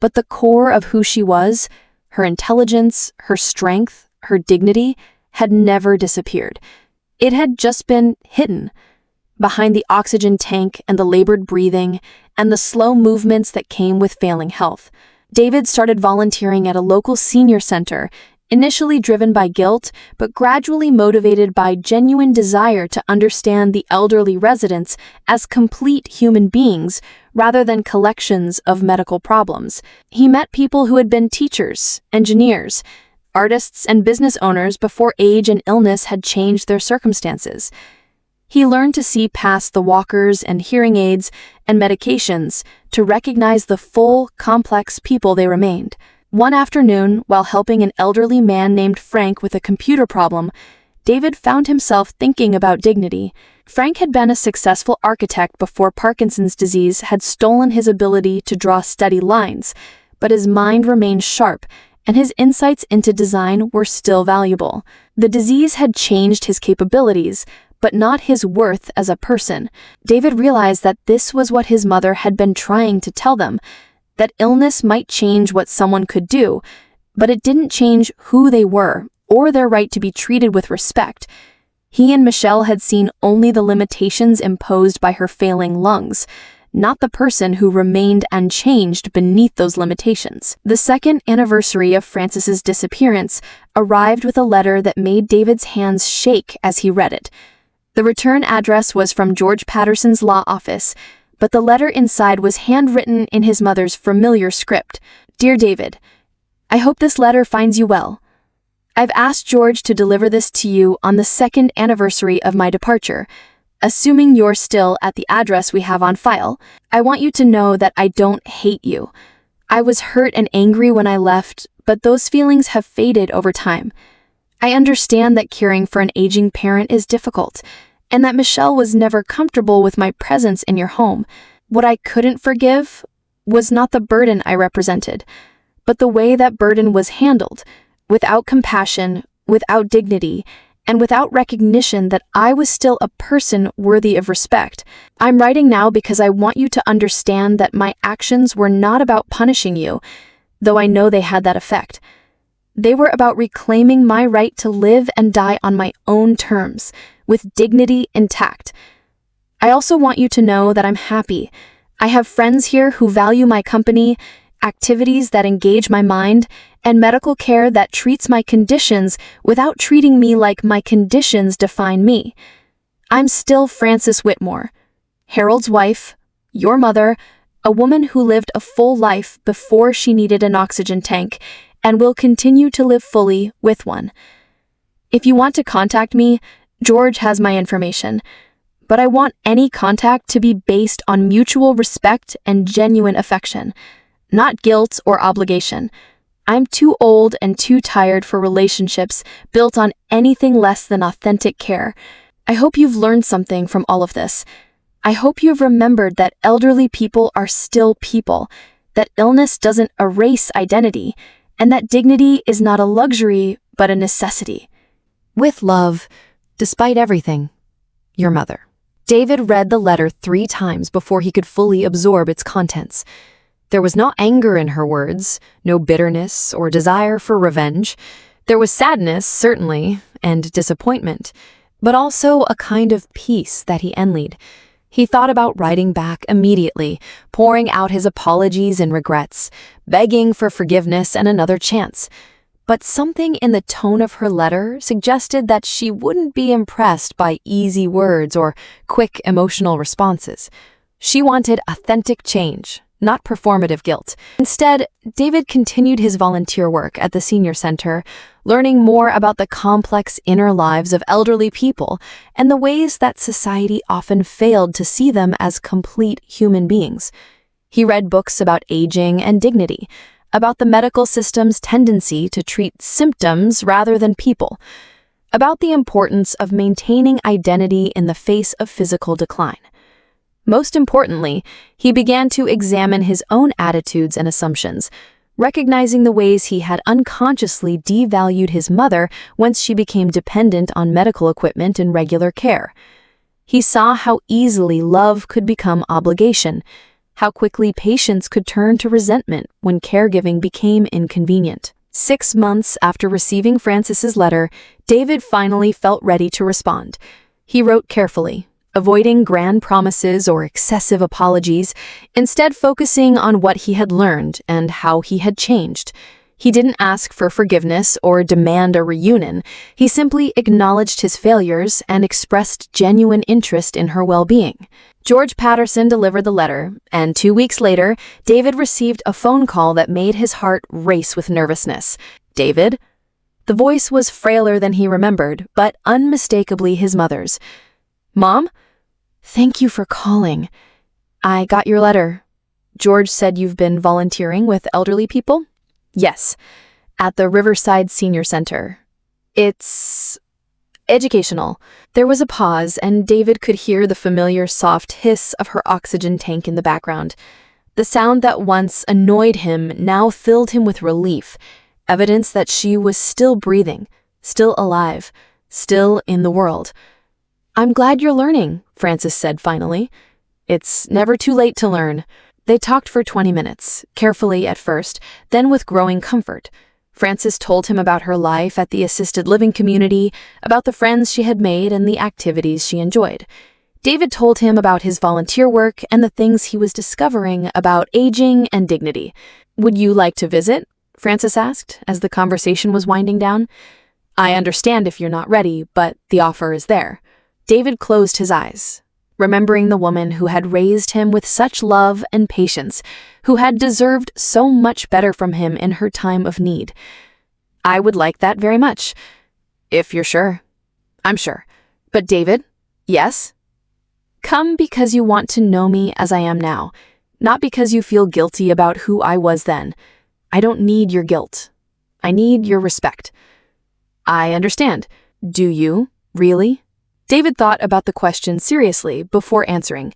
But the core of who she was, her intelligence, her strength, her dignity, had never disappeared. It had just been hidden behind the oxygen tank and the labored breathing and the slow movements that came with failing health. David started volunteering at a local senior center, initially driven by guilt, but gradually motivated by genuine desire to understand the elderly residents as complete human beings rather than collections of medical problems. He met people who had been teachers, engineers,
artists and business owners before age and illness had changed their circumstances. He learned to see past the walkers and hearing aids and medications to recognize the full, complex people they remained. One afternoon, while helping an elderly man named Frank with a computer problem, David found himself thinking about dignity. Frank had been a successful architect before Parkinson's disease had stolen his ability to draw steady lines, but his mind remained sharp, and his insights into design were still valuable. The disease had changed his capabilities, but not his worth as a person. David realized that this was what his mother had been trying to tell them, that illness might change what someone could do, but it didn't change who they were or their right to be treated with respect. He and Michelle had seen only the limitations imposed by her failing lungs, not the person who remained unchanged beneath those limitations. The second anniversary of Frances's disappearance arrived with a letter that made David's hands shake as he read it. The return address was from George Patterson's law office, but the letter inside was handwritten in his mother's familiar script. Dear David, I hope this letter finds you well. I've asked George to deliver this to you on the second anniversary of my departure. Assuming you're still at the address we have on file, I want you to know that I don't hate you. I was hurt and angry when I left, but those feelings have faded over time. I understand that caring for an aging parent is difficult, and that Michelle was never comfortable with my presence in your home. What I couldn't forgive was not the burden I represented, but the way that burden was handled, without compassion, without dignity, and without recognition that I was still a person worthy of respect. I'm writing now because I want you to understand that my actions were not about punishing you, though I know they had that effect. They were about reclaiming my right to live and die on my own terms, with dignity intact. I also want you to know that I'm happy. I have friends here who value my company, activities that engage my mind, and medical care that treats my conditions without treating me like my conditions define me. I'm still Frances Whitmore, Harold's wife, your mother, a woman who lived a full life before she needed an oxygen tank, and will continue to live fully with one. If you want to contact me, George has my information, but I want any contact to be based on mutual respect and genuine affection, not guilt or obligation. I'm too old and too tired for relationships built on anything less than authentic care. I hope you've learned something from all of this. I hope you've remembered that elderly people are still people, that illness doesn't erase identity, and that dignity is not a luxury, but a necessity.
With love, despite everything, your mother. David read the letter 3 times before he could fully absorb its contents. There was no anger in her words, no bitterness or desire for revenge. There was sadness, certainly, and disappointment, but also a kind of peace that he envied. He thought about writing back immediately, pouring out his apologies and regrets, begging for forgiveness and another chance. But something in the tone of her letter suggested that she wouldn't be impressed by easy words or quick emotional responses. She wanted authentic change, not performative guilt. Instead, David continued his volunteer work at the senior center, learning more about the complex inner lives of elderly people and the ways that society often failed to see them as complete human beings. He read books about aging and dignity, about the medical system's tendency to treat symptoms rather than people, about the importance of maintaining identity in the face of physical decline. Most importantly, he began to examine his own attitudes and assumptions, recognizing the ways he had unconsciously devalued his mother once she became dependent on medical equipment and regular care. He saw how easily love could become obligation, how quickly patience could turn to resentment when caregiving became inconvenient. 6 months after receiving Frances's letter, David finally felt ready to respond. He wrote carefully, avoiding grand promises or excessive apologies, instead focusing on what he had learned and how he had changed. He didn't ask for forgiveness or demand a reunion. He simply acknowledged his failures and expressed genuine interest in her well-being. George Patterson delivered the letter, and 2 weeks later, David received a phone call that made his heart race with nervousness. "David?" The voice was frailer than he remembered, but unmistakably his mother's. "Mom? Thank you for calling. I got your letter. George said you've been volunteering with elderly people?" "Yes, at the Riverside Senior Center. It's educational." There was a pause, and David could hear the familiar soft hiss of her oxygen tank in the background. The sound that once annoyed him now filled him with relief, evidence that she was still breathing, still alive, still in the world. "I'm glad you're learning," Frances said finally. "It's never too late to learn." They talked for 20 minutes, carefully at first, then with growing comfort. Frances told him about her life at the assisted living community, about the friends she had made and the activities she enjoyed. David told him about his volunteer work and the things he was discovering about aging and dignity. "Would you like to visit?" Frances asked, as the conversation was winding down. "I understand if you're not ready, but the offer is there." David closed his eyes, remembering the woman who had raised him with such love and patience, who had deserved so much better from him in her time of need. "I would like that very much. If you're sure." "I'm sure. But David?" "Yes?" "Come because you want to know me as I am now, not because you feel guilty about who I was then. I don't need your guilt. I need your respect." "I understand. Do you, really?" David thought about the question seriously before answering.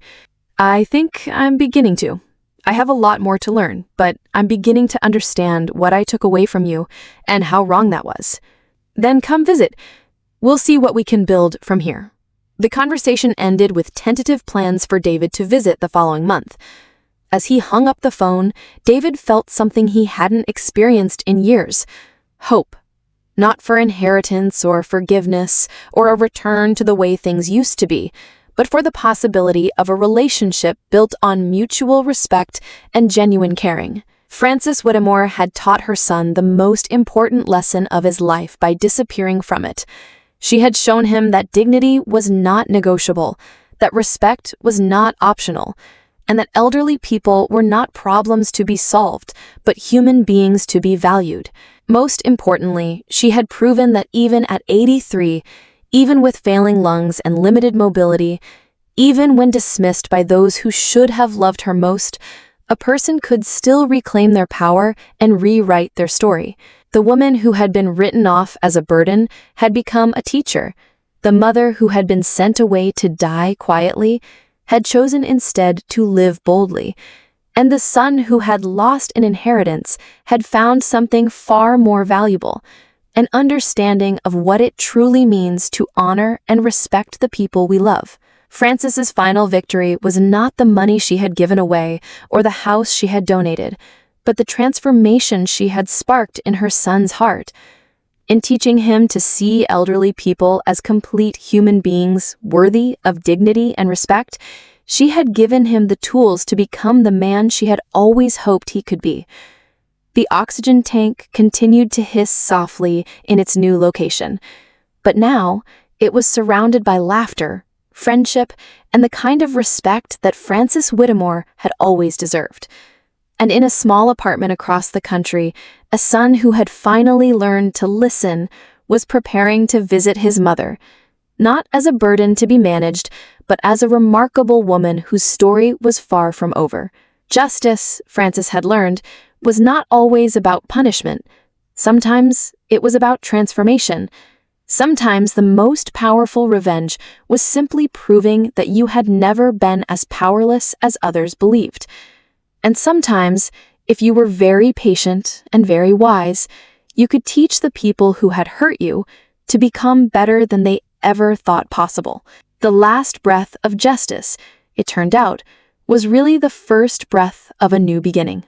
"I think I'm beginning to. I have a lot more to learn, but I'm beginning to understand what I took away from you and how wrong that was. Then come visit. We'll see what we can build from here." The conversation ended with tentative plans for David to visit the following month. As he hung up the phone, David felt something he hadn't experienced in years: hope. Not for inheritance or forgiveness or a return to the way things used to be, but for the possibility of a relationship built on mutual respect and genuine caring. Frances Whittemore had taught her son the most important lesson of his life by disappearing from it. She had shown him that dignity was not negotiable, that respect was not optional, and that elderly people were not problems to be solved, but human beings to be valued. Most importantly, she had proven that even at 83, even with failing lungs and limited mobility, even when dismissed by those who should have loved her most, a person could still reclaim their power and rewrite their story. The woman who had been written off as a burden had become a teacher. The mother who had been sent away to die quietly had chosen instead to live boldly. And the son who had lost an inheritance had found something far more valuable: an understanding of what it truly means to honor and respect the people we love. Frances's final victory was not the money she had given away or the house she had donated, but the transformation she had sparked in her son's heart. In teaching him to see elderly people as complete human beings worthy of dignity and respect, she had given him the tools to become the man she had always hoped he could be. The oxygen tank continued to hiss softly in its new location, but now it was surrounded by laughter, friendship, and the kind of respect that Frances Whittemore had always deserved. And in a small apartment across the country, a son who had finally learned to listen was preparing to visit his mother, not as a burden to be managed, but as a remarkable woman whose story was far from over. Justice, Frances had learned, was not always about punishment. Sometimes it was about transformation. Sometimes the most powerful revenge was simply proving that you had never been as powerless as others believed. And sometimes, if you were very patient and very wise, you could teach the people who had hurt you to become better than they ever thought possible. The last breath of justice, it turned out, was really the first breath of a new beginning.